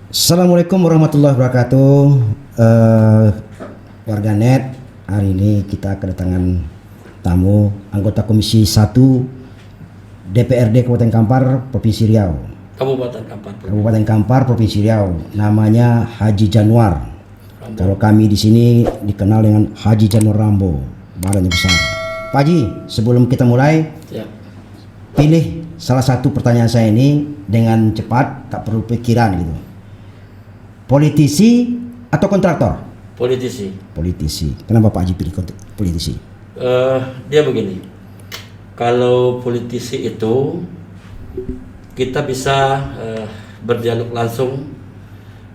Assalamualaikum warahmatullahi wabarakatuh. Warganet, hari ini kita kedatangan tamu anggota Komisi 1 DPRD Kabupaten Kampar, Provinsi Riau. Kabupaten Kampar, Provinsi Riau. Namanya Haji Januar. Kalau kami di sini dikenal dengan Haji Januar Rambo, badannya besar. Pak Haji, sebelum kita mulai, pilih salah satu pertanyaan saya ini dengan cepat, tak perlu pikiran gitu. Politisi atau kontraktor? Politisi. Kenapa Pak Haji pilih politisi? Dia begini, kalau politisi itu kita bisa berdialog langsung,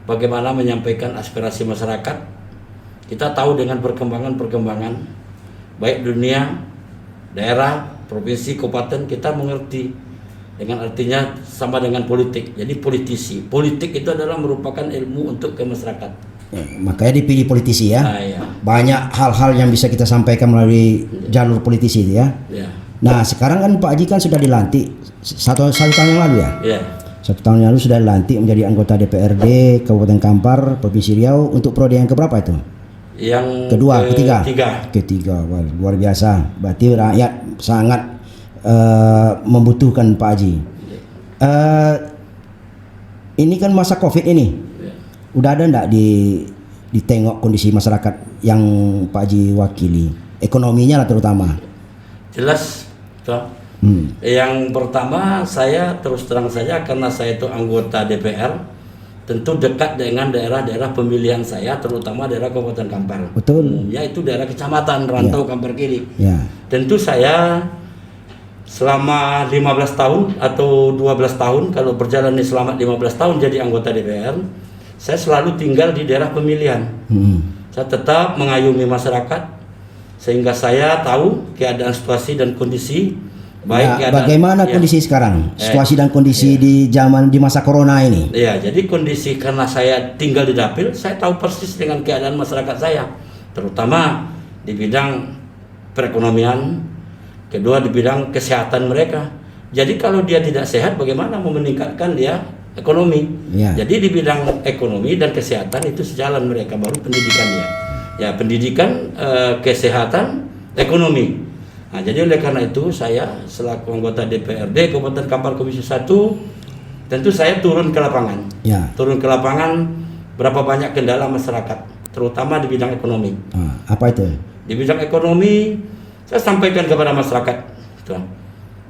bagaimana menyampaikan aspirasi masyarakat. Kita tahu dengan perkembangan baik dunia, daerah, provinsi, kabupaten, kita mengerti. Dengan artinya sama dengan politik. Jadi politisi. Politik itu adalah merupakan ilmu untuk ke masyarakat. Makanya dipilih politisi ya. Iya. Banyak hal-hal yang bisa kita sampaikan melalui jalur politisi itu ya. Iya. Nah sekarang kan Pak Haji kan sudah dilantik satu tahun yang lalu ya. Iya. 1 tahun yang lalu sudah dilantik menjadi anggota DPRD Kabupaten Kampar, Provinsi Riau untuk periode yang keberapa itu? Yang ketiga. Wah, luar biasa. Berarti rakyat sangat membutuhkan Pak Haji. Ini kan masa COVID ini. Udah ada enggak ditengok kondisi masyarakat yang Pak Haji wakili? Ekonominya lah terutama. Jelas, toh. Yang pertama, saya terus terang saja karena saya itu anggota DPR, tentu dekat dengan daerah-daerah pemilihan saya, terutama daerah Kabupaten Kampar. Betul. Yaitu daerah kecamatan Rantau Kampar Kiri. Ya. Tentu saya selama 15 tahun atau 12 tahun, kalau berjalan selama 15 tahun jadi anggota DPR, saya selalu tinggal di daerah pemilihan. Saya tetap mengayomi masyarakat sehingga saya tahu keadaan situasi dan kondisi baik. Bagaimana kondisi sekarang? Situasi dan kondisi di masa corona ini? Ya, jadi kondisi karena saya tinggal di dapil, saya tahu persis dengan keadaan masyarakat saya, terutama di bidang perekonomian. Kedua di bidang kesehatan mereka. Jadi kalau dia tidak sehat, bagaimana mau meningkatkan dia ekonomi? Ya. Jadi di bidang ekonomi dan kesehatan itu sejalan mereka, baru pendidikannya. Ya, pendidikan, kesehatan, ekonomi. Nah, jadi oleh karena itu saya selaku anggota DPRD Kabupaten Kampar Komisi 1, tentu saya turun ke lapangan. Ya. Turun ke lapangan, berapa banyak kendala masyarakat, terutama di bidang ekonomi. Apa itu? Di bidang ekonomi, saya sampaikan kepada masyarakat,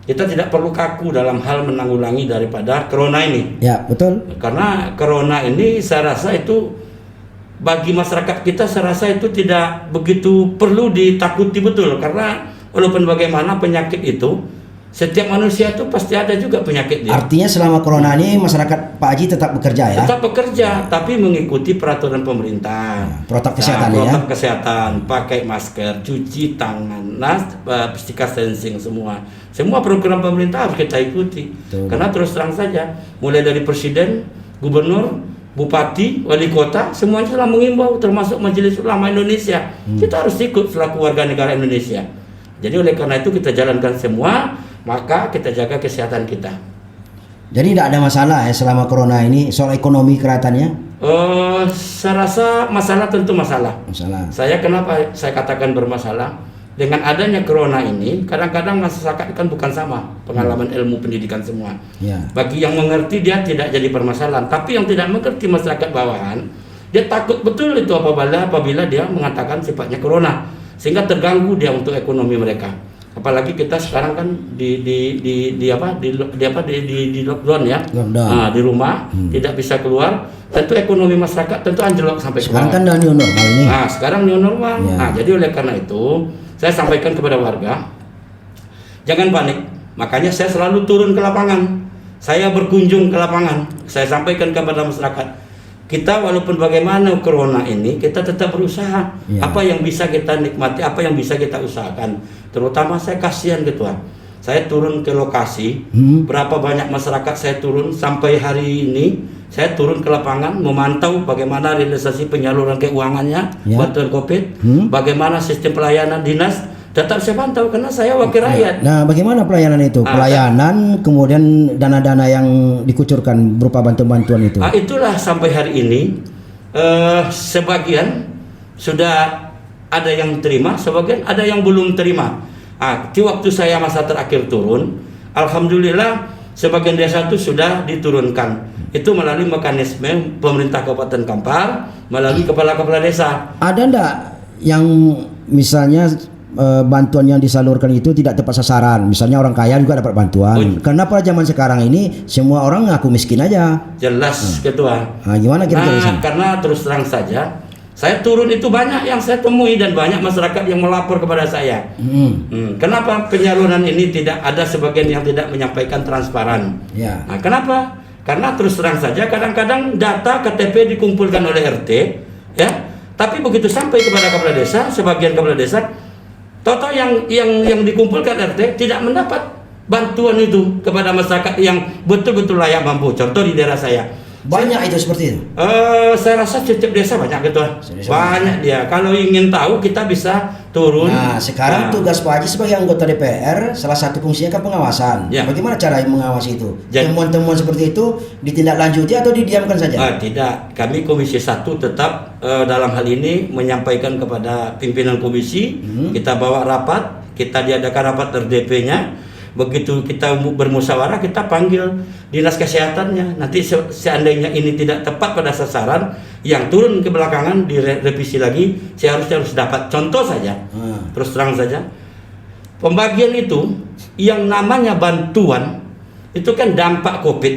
kita tidak perlu kaku dalam hal menanggulangi daripada corona ini. Ya, betul. Karena corona ini saya rasa itu bagi masyarakat kita, saya rasa itu tidak begitu perlu ditakuti betul. Karena walaupun bagaimana penyakit itu, setiap manusia itu pasti ada juga penyakit dia. Artinya selama corona ini masyarakat Pak Haji tetap bekerja ya? Tetap bekerja, tapi mengikuti peraturan pemerintah. Protokol kesehatan protokol kesehatan, pakai masker, cuci tangan, physical distancing semua. Semua program pemerintah harus kita ikuti. Betul. Karena terus terang saja, mulai dari presiden, gubernur, bupati, wali kota, semuanya telah mengimbau, termasuk Majelis Ulama Indonesia. Kita harus ikut selaku warga negara Indonesia. Jadi oleh karena itu kita jalankan semua, maka kita jaga kesehatan kita. Jadi tidak ada masalah ya selama corona ini soal ekonomi kelihatannya? Saya rasa masalah, tentu masalah. Saya kenapa saya katakan bermasalah? Dengan adanya corona ini, kadang-kadang masyarakat kan bukan sama pengalaman ilmu pendidikan semua. Ya. Bagi yang mengerti dia tidak jadi permasalahan, tapi yang tidak mengerti masyarakat bawahan, dia takut betul itu apabila dia mengatakan sifatnya corona, sehingga terganggu dia untuk ekonomi mereka. Apalagi kita sekarang kan di lockdown ya, di rumah, tidak bisa keluar. Tentu ekonomi masyarakat tentu anjlok sampai sekarang kan new normal ini. Sekarang new normal. Ya. Jadi oleh karena itu saya sampaikan kepada warga, jangan panik. Makanya saya selalu turun ke lapangan. Saya berkunjung ke lapangan. Saya sampaikan kepada masyarakat, kita walaupun bagaimana corona ini, kita tetap berusaha. Apa yang bisa kita nikmati, apa yang bisa kita usahakan. Terutama saya kasihan Ketua, saya turun ke lokasi, berapa banyak masyarakat saya turun sampai hari ini. Saya turun ke lapangan memantau bagaimana realisasi penyaluran keuangannya, bantuan COVID, bagaimana sistem pelayanan dinas, tetap saya pantau karena saya wakil rakyat. Nah, bagaimana pelayanan itu? Pelayanan kemudian dana-dana yang dikucurkan berupa bantuan-bantuan itu. Itulah sampai hari ini sebagian sudah ada yang terima, sebagian ada yang belum terima. Di waktu saya masa terakhir turun, alhamdulillah sebagian desa itu sudah diturunkan. Itu melalui mekanisme pemerintah Kabupaten Kampar, melalui kepala-kepala desa. Ada enggak yang misalnya bantuan yang disalurkan itu tidak tepat sasaran? Misalnya orang kaya juga dapat bantuan. Kenapa zaman sekarang ini semua orang ngaku miskin aja? Jelas, Ketua. Gimana kira-kira? Karena terus terang saja, saya turun itu banyak yang saya temui dan banyak masyarakat yang melapor kepada saya. Kenapa penyaluran ini tidak ada, sebagian yang tidak menyampaikan transparan? Ya. Nah, kenapa? Karena terus terang saja kadang-kadang data KTP dikumpulkan oleh RT, ya. Tapi begitu sampai kepada kepala desa, sebagian kepala desa, total yang dikumpulkan RT tidak mendapat bantuan itu kepada masyarakat yang betul-betul layak mampu. Contoh di daerah saya. Banyak itu seperti itu? Saya rasa setiap desa banyak gitu. Banyak dia. Kalau ingin tahu kita bisa turun. Nah, sekarang tugas Pak Haji sebagai anggota DPR, salah satu fungsinya kan pengawasan. Ya. Bagaimana cara mengawasi itu? Temuan-temuan seperti itu ditindaklanjuti atau didiamkan saja? Tidak. Kami Komisi 1 tetap dalam hal ini menyampaikan kepada pimpinan komisi. Kita bawa rapat, kita diadakan rapat RDP-nya. Begitu kita bermusyawarah, kita panggil dinas kesehatannya. Nanti seandainya ini tidak tepat pada sasaran, yang turun ke belakangan direvisi lagi, seharusnya harus dapat. Contoh saja, terus terang saja, pembagian itu yang namanya bantuan itu kan dampak COVID.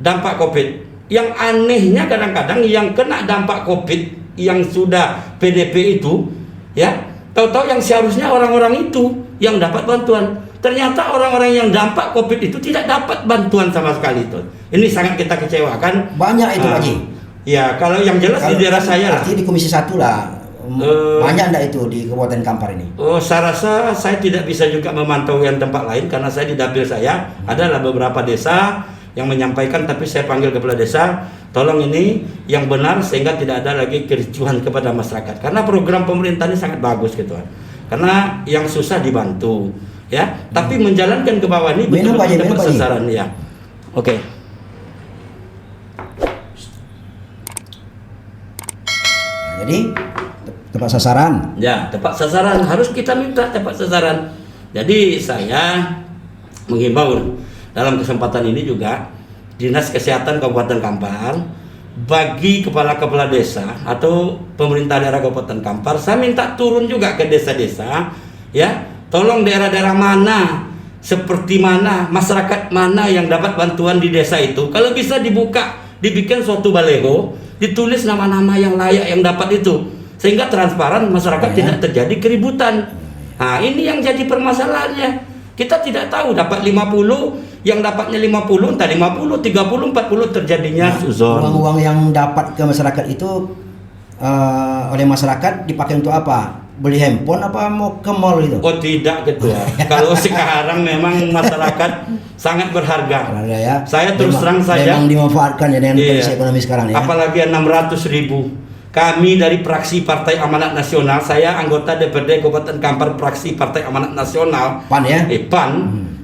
Dampak COVID. Yang anehnya kadang-kadang yang kena dampak COVID yang sudah PDP itu, ya, tahu-tahu yang seharusnya orang-orang itu yang dapat bantuan. Ternyata orang-orang yang dampak COVID itu tidak dapat bantuan sama sekali itu. Ini sangat kita kecewakan. Banyak itu Pak Haji? Ya, kalau yang jelas di daerah saya lah. Artinya di Komisi 1 lah. Banyak enggak itu di Kabupaten Kampar ini? Saya rasa saya tidak bisa juga memantau yang tempat lain karena saya di dapil saya adalah beberapa desa yang menyampaikan, tapi saya panggil kepala desa, tolong ini yang benar sehingga tidak ada lagi kericuhan kepada masyarakat. Karena program pemerintah ini sangat bagus gitu. Karena yang susah dibantu. Ya, tapi menjalankan ke bawah ini betul-betul tepat sasaran ya. Oke. Jadi tepat sasaran. Ya, tepat sasaran, harus kita minta tepat sasaran. Jadi saya menghimbau dalam kesempatan ini juga Dinas Kesehatan Kabupaten Kampar, bagi kepala-kepala desa atau pemerintah daerah Kabupaten Kampar, saya minta turun juga ke desa-desa, ya. Tolong daerah-daerah mana, seperti mana, masyarakat mana yang dapat bantuan di desa itu. Kalau bisa dibuka, dibikin suatu baleho, ditulis nama-nama yang layak yang dapat itu. Sehingga transparan, masyarakat tidak terjadi keributan. Nah, ini yang jadi permasalahannya. Kita tidak tahu dapat 50, yang dapatnya 50, entah 50, 30, 40 terjadinya suzon. Uang-uang yang dapat ke masyarakat itu oleh masyarakat dipakai untuk apa? Beli handphone apa mau ke mall itu? Oh tidak, Ketua. Kalau sekarang memang masyarakat sangat berharga. Ya. Saya terus terang saja. Memang dimanfaatkan ya dengan kondisi ekonomi sekarang ya. Apalagi 600.000. Kami dari fraksi Partai Amanat Nasional, saya anggota DPRD Kabupaten Kampar fraksi Partai Amanat Nasional. PAN ya? PAN.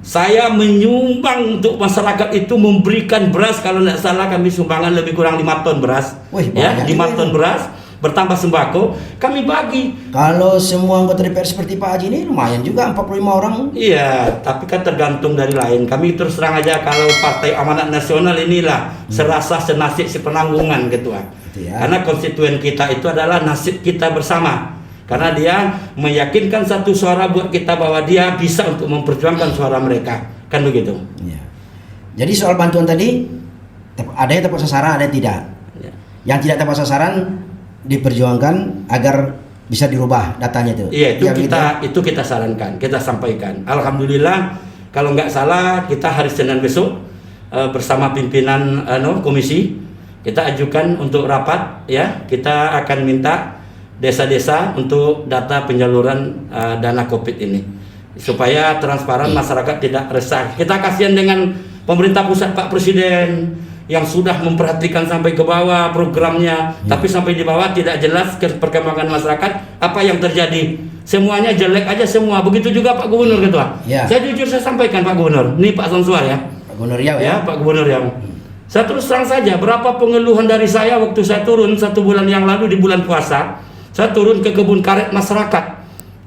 Saya menyumbang untuk masyarakat itu memberikan beras, kalau tidak salah kami sumbangan lebih kurang 5 ton beras. Wih, ya, 5 ton beras. Bertambah sembako, kami bagi. Kalau semua anggota DPR seperti Pak Haji ini lumayan juga 45 orang. Iya, tapi kan tergantung dari lain. Kami terus terang aja kalau Partai Amanat Nasional inilah serasa senasib sepenanggungan Ketua. Ya. Karena konstituen kita itu adalah nasib kita bersama. Karena dia meyakinkan satu suara buat kita bahwa dia bisa untuk memperjuangkan suara mereka. Kan begitu. Ya. Jadi soal bantuan tadi ada yang tepat sasaran, ada yang tidak. Ya. Yang tidak tepat sasaran diperjuangkan agar bisa dirubah datanya itu. Iya, itu kita sarankan, kita sampaikan. Alhamdulillah, kalau nggak salah kita hari Senin besok bersama pimpinan komisi kita ajukan untuk rapat, ya. Kita akan minta desa-desa untuk data penyaluran dana COVID ini supaya transparan, masyarakat tidak resah. Kita kasihan dengan pemerintah pusat, Pak Presiden. yang sudah memperhatikan sampai ke bawah programnya, tapi sampai di bawah tidak jelas perkembangan masyarakat, apa yang terjadi. Semuanya jelek aja semua. Begitu juga Pak Gubernur Ketua. Saya jujur saya sampaikan Pak Gubernur, ini Pak Samsuar ya. Pak Gubernur Riau ya. Pak Gubernur Riau. Saya terus terang saja, berapa pengeluhan dari saya waktu saya turun 1 bulan yang lalu di bulan puasa, saya turun ke kebun karet masyarakat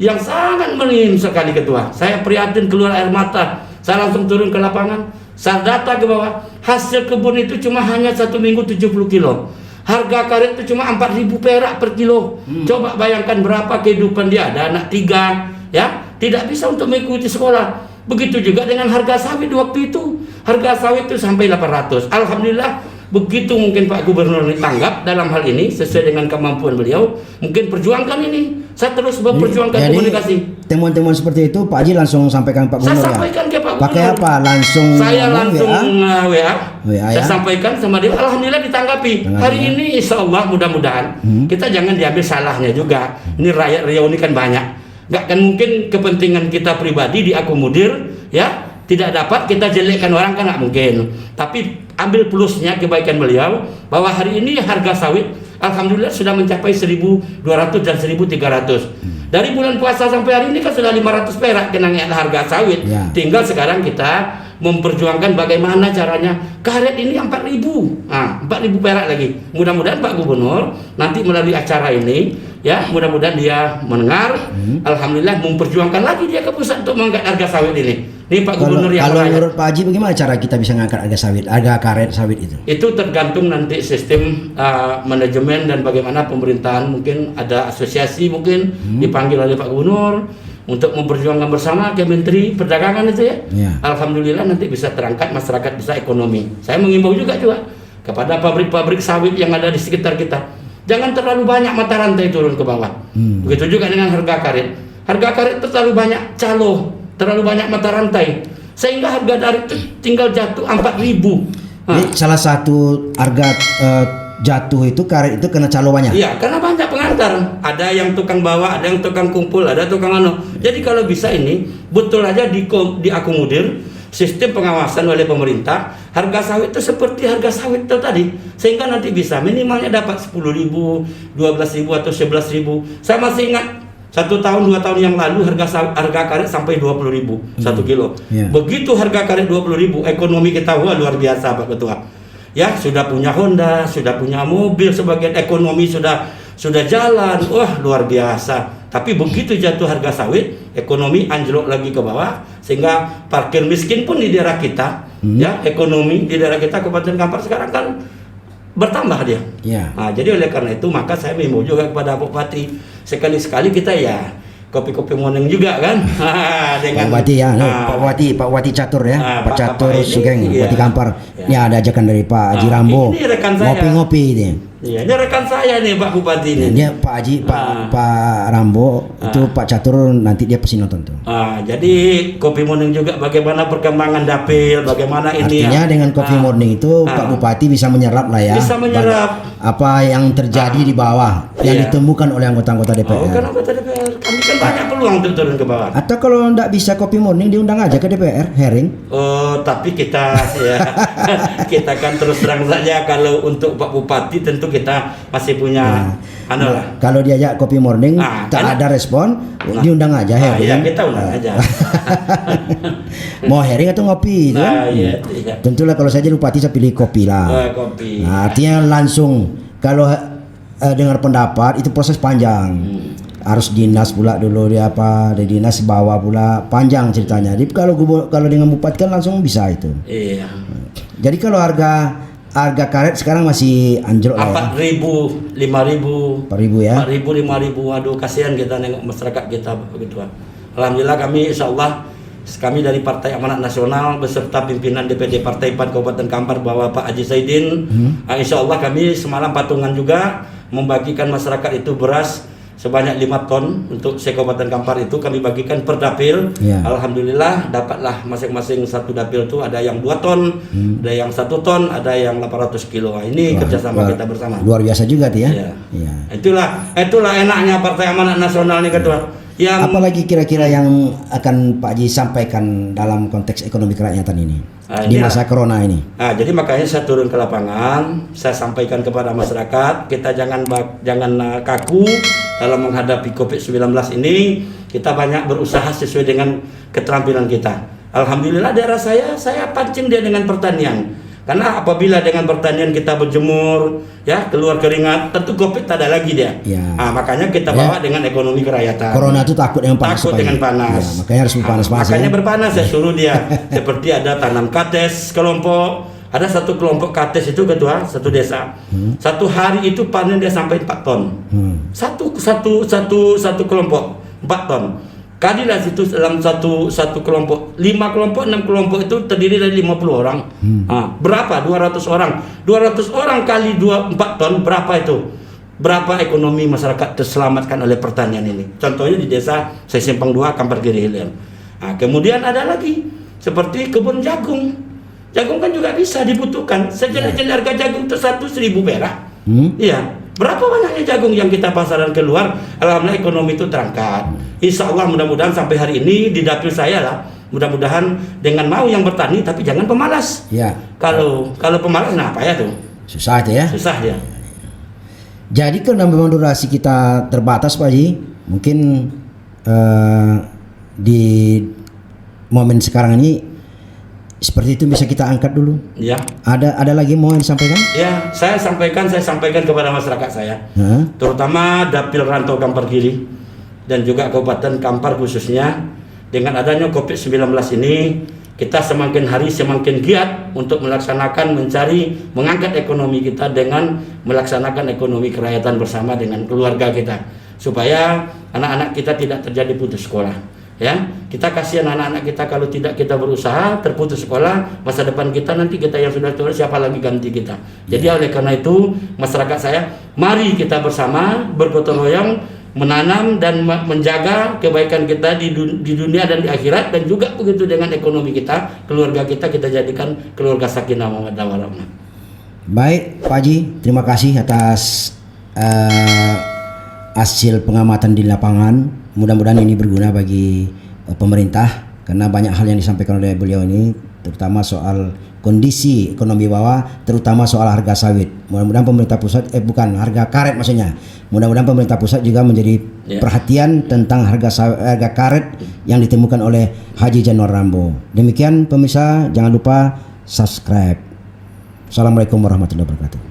yang sangat minim sekali Ketua. Saya prihatin keluar air mata. Saya langsung turun ke lapangan. Saya data ke bawah, hasil kebun itu cuma hanya 1 minggu 70 kilo. Harga karet itu cuma 4.000 perak per kilo. Coba bayangkan berapa kehidupan dia. Ada anak 3, ya, tidak bisa untuk mengikuti sekolah. Begitu juga dengan harga sawit waktu itu. Harga sawit itu sampai 800. Alhamdulillah, begitu mungkin Pak Gubernur tanggap dalam hal ini sesuai dengan kemampuan beliau, mungkin perjuangkan ini. Saya terus memperjuangkan komunikasi. Temuan-temuan seperti itu Pak Haji langsung sampaikan Pak Gubernur. Saya sampaikan ke Pak Gubernur. Pakai apa? Langsung saya langsung WA. Saya ya? Sampaikan sama dia. Alhamdulillah ditanggapi. Hari ini insya Allah mudah-mudahan kita jangan diambil salahnya juga. Ini rakyat Riau ini kan banyak. Nggak kan mungkin kepentingan kita pribadi diakomodir, ya. Tidak dapat kita jelekkan orang kan nggak mungkin. Tapi ambil plusnya kebaikan beliau bahwa hari ini harga sawit alhamdulillah sudah mencapai 1.200 dan 1.300. Dari bulan puasa sampai hari ini kan sudah 500 perak kenanya harga sawit. Tinggal sekarang kita memperjuangkan bagaimana caranya karet ini 4.000. Nah, 4.000 perak lagi. Mudah-mudahan Pak Gubernur nanti melalui acara ini, ya, mudah-mudahan dia mendengar. Alhamdulillah memperjuangkan lagi dia ke pusat untuk mengangkat harga sawit ini. Ini Pak Gubernur yang kalau menurut Pak Haji bagaimana cara kita bisa mengangkat harga sawit, harga karet sawit itu? Itu tergantung nanti sistem manajemen dan bagaimana pemerintahan, mungkin ada asosiasi mungkin dipanggil oleh Pak Gubernur untuk memperjuangkan bersama ke Menteri Perdagangan itu ya. Alhamdulillah nanti bisa terangkat, masyarakat bisa ekonomi. Saya mengimbau juga kepada pabrik-pabrik sawit yang ada di sekitar kita. Jangan terlalu banyak mata rantai turun ke bawah. Begitu juga dengan harga karet. Harga karet itu terlalu banyak calo, terlalu banyak mata rantai, sehingga harga dari itu tinggal jatuh 4.000. Ini salah satu harga jatuh itu karet itu kena calo banyak. Iya, karena banyak pengantar. Ada yang tukang bawa, ada yang tukang kumpul, ada tukang Jadi kalau bisa ini betul aja diakomodir sistem pengawasan oleh pemerintah. Harga sawit itu seperti harga sawit itu tadi, sehingga nanti bisa minimalnya dapat 10.000, 12.000 atau 11.000. Saya masih ingat 1 tahun 2 tahun yang lalu harga karet sampai 20.000 1 kilo. Begitu harga karet 20.000, ekonomi kita luar biasa Pak Ketua. Ya, sudah punya Honda, sudah punya mobil, sebagian ekonomi sudah jalan, wah luar biasa. Tapi begitu jatuh harga sawit, ekonomi anjlok lagi ke bawah, sehingga parkir miskin pun di daerah kita, ya, ekonomi di daerah kita Kabupaten Kampar sekarang kan bertambah dia. Nah, jadi oleh karena itu maka saya mengimbau juga kepada Bupati, sekali-sekali kita ya kopi-kopi morning juga kan. Dengan Pak Bupati ya, Pak Bupati Catur ya, Pak Catur Sugeng, Bupati Kampar. Ini ada ajakan dari Pak Haji Rambo. Ini rekan saya. Ngopi-ngopi ini. Iya, ini rekan saya nih Pak Bupati ini. Dia Pak Haji, Pak Rambo, itu Pak Catur nanti dia pasti nonton tuh. Jadi kopi morning juga bagaimana perkembangan dapil, bagaimana ini. Artinya dengan kopi morning itu Pak Bupati bisa menyerap lah ya. Bisa menyerap apa yang terjadi di bawah, yang ditemukan oleh anggota-anggota DPR. Kan anggota DPR, kami kan banyak peluang untuk turun ke bawah. Atau kalau enggak bisa kopi morning diundang aja ke DPR, hearing. Tapi kita ya kita kan terus terang saja kalau untuk Pak Bupati tentu kita masih punya kalau diajak kopi morning tak ada respon, diundang aja hearing. Iya, kita undang aja. Mau hearing atau ngopi itu kan? Iya. Tentulah kalau saya jadi bupati saya pilih kopi lah. Kopi. Artinya langsung kalau dengar pendapat itu proses panjang. Harus dinas pula dulu dia dari dinas bawah pula, panjang ceritanya. Jadi kalau dengan bupati kan langsung bisa itu. Iya. Jadi kalau harga karet sekarang masih anjlok lah. 4.000, 5.000. 4.000 ya. 4.000, 5.000. Waduh, kasihan kita nengok masyarakat kita begitu. Alhamdulillah kami insyaallah kami dari Partai Amanat Nasional beserta pimpinan DPD Partai PAN Kabupaten Kampar bahwa Pak Haji Saidin, insyaallah kami semalam patungan juga membagikan masyarakat itu beras sebanyak 5 ton untuk se-Kabupaten Kampar itu kami bagikan per dapil. Alhamdulillah dapatlah masing-masing satu dapil itu ada yang 2 ton, ada yang 1 ton, ada yang 800 kilo. Ini kerjasama kita bersama. Luar biasa juga tuh ya. Itulah enaknya Partai Amanat Nasional nih Ketua. Apalagi kira-kira yang akan Pak Haji sampaikan dalam konteks ekonomi kerakyatan ini di masa corona ini? Jadi makanya saya turun ke lapangan, saya sampaikan kepada masyarakat, kita jangan kaku dalam menghadapi COVID-19 ini. Kita banyak berusaha sesuai dengan keterampilan kita. Alhamdulillah daerah saya pancing dia dengan pertanian. Karena apabila dengan pertanian kita berjemur, ya keluar keringat, tentu COVID tak ada lagi dia. Ya. Makanya kita bawa dengan ekonomi kerakyatan. Corona itu takut dengan panas. Takut dengan panas. Ya, makanya harus berpanas-panas. Makanya berpanas, saya suruh dia. Seperti ada tanam kates kelompok. Ada satu kelompok kates itu ketua satu desa. Satu hari itu panen dia sampai 4 ton. Satu kelompok 4 ton. Kadilah situ dalam satu kelompok, 5 kelompok, 6 kelompok itu terdiri dari 50 orang. Berapa? 200 orang. 200 orang kali 4 ton, berapa itu? Berapa ekonomi masyarakat terselamatkan oleh pertanian ini? Contohnya di desa saya Simpang 2, Kampar Kiri Hilir. Kemudian ada lagi seperti kebun jagung. Jagung kan juga bisa dibutuhkan. Sejelek-jelek harga jagung itu 1.000 perak. Iya. Berapa banyaknya jagung yang kita pasaran keluar? Alhamdulillah ekonomi itu terangkat. Insya Allah mudah-mudahan sampai hari ini di dapil saya lah. Mudah-mudahan dengan mau yang bertani tapi jangan pemalas. Ya. Kalau pemalas nah apa ya tuh? Susah itu ya. Susah dia. Jadi karena memang durasi kita terbatas Pak Haji, mungkin di momen sekarang ini seperti itu bisa kita angkat dulu. Ya. Ada lagi mau yang disampaikan? Ya, saya sampaikan kepada masyarakat saya, terutama Dapil Rantau Kampar Kiri dan juga Kabupaten Kampar khususnya, dengan adanya COVID-19 ini, kita semakin hari semakin giat untuk mengangkat ekonomi kita dengan melaksanakan ekonomi kerakyatan bersama dengan keluarga kita, supaya anak-anak kita tidak terjadi putus sekolah. Ya, kita kasihan anak-anak kita kalau tidak kita berusaha, terputus sekolah, masa depan kita nanti kita yang sudah tua siapa lagi ganti kita. Jadi oleh karena itu masyarakat saya, mari kita bersama bergotong royong menanam dan menjaga kebaikan kita di dunia dan di akhirat, dan juga begitu dengan ekonomi kita, keluarga kita jadikan keluarga sakinah mawaddah warahmah. Baik Pak Haji, terima kasih atas hasil pengamatan di lapangan. Mudah-mudahan ini berguna bagi pemerintah, karena banyak hal yang disampaikan oleh beliau ini, terutama soal kondisi ekonomi bawah, terutama soal harga sawit. Mudah-mudahan pemerintah pusat harga karet maksudnya. Mudah-mudahan pemerintah pusat juga menjadi perhatian tentang harga karet yang ditemukan oleh Haji Januar Rambo. Demikian pemirsa, jangan lupa subscribe. Assalamualaikum warahmatullahi wabarakatuh.